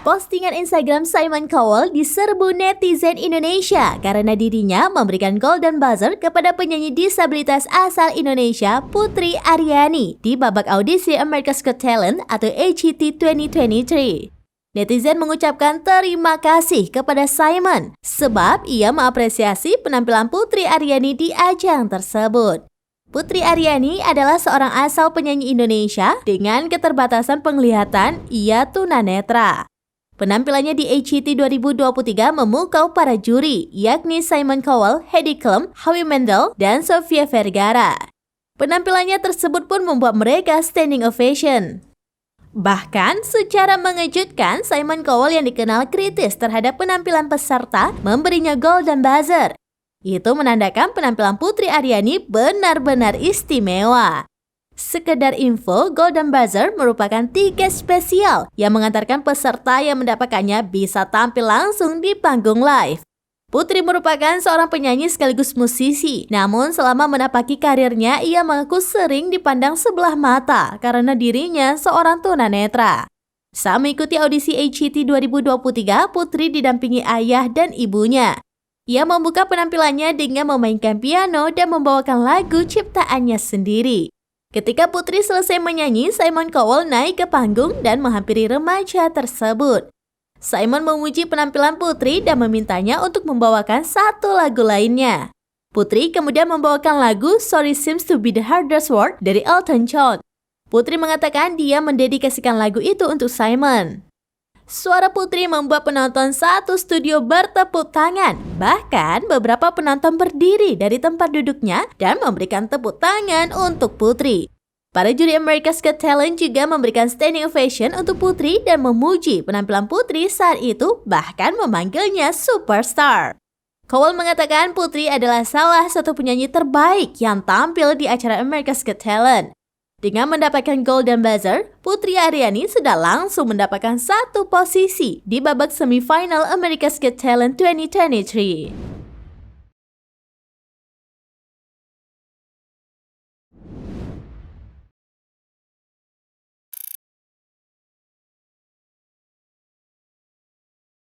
Postingan Instagram Simon Cowell diserbu netizen Indonesia karena dirinya memberikan golden buzzer kepada penyanyi disabilitas asal Indonesia Putri Aryani di babak audisi America's Got Talent atau AGT 2023. Netizen mengucapkan terima kasih kepada Simon sebab ia mengapresiasi penampilan Putri Aryani di ajang tersebut. Putri Aryani adalah seorang asal penyanyi Indonesia dengan keterbatasan penglihatan, ia tunanetra. Penampilannya di AGT 2023 memukau para juri, yakni Simon Cowell, Heidi Klum, Howie Mandel, dan Sofia Vergara. Penampilannya tersebut pun membuat mereka standing ovation. Bahkan secara mengejutkan, Simon Cowell yang dikenal kritis terhadap penampilan peserta memberinya golden buzzer. Itu menandakan penampilan Putri Aryani benar-benar istimewa. Sekedar info, golden buzzer merupakan tiket spesial yang mengantarkan peserta yang mendapatkannya bisa tampil langsung di panggung live. Putri merupakan seorang penyanyi sekaligus musisi, namun selama menapaki karirnya, ia mengaku sering dipandang sebelah mata karena dirinya seorang tunanetra. Saat mengikuti audisi AGT 2023, Putri didampingi ayah dan ibunya. Ia membuka penampilannya dengan memainkan piano dan membawakan lagu ciptaannya sendiri. Ketika Putri selesai menyanyi, Simon Cowell naik ke panggung dan menghampiri remaja tersebut. Simon memuji penampilan Putri dan memintanya untuk membawakan satu lagu lainnya. Putri kemudian membawakan lagu Sorry Seems to Be the Hardest Word dari Elton John. Putri mengatakan dia mendedikasikan lagu itu untuk Simon. Suara Putri membuat penonton satu studio bertepuk tangan. Bahkan beberapa penonton berdiri dari tempat duduknya dan memberikan tepuk tangan untuk Putri. Para juri America's Got Talent juga memberikan standing ovation untuk Putri dan memuji penampilan Putri saat itu, bahkan memanggilnya superstar. Cowell mengatakan Putri adalah salah satu penyanyi terbaik yang tampil di acara America's Got Talent. Dengan mendapatkan golden buzzer, Putri Aryani sudah langsung mendapatkan satu posisi di babak semifinal America's Got Talent 2023.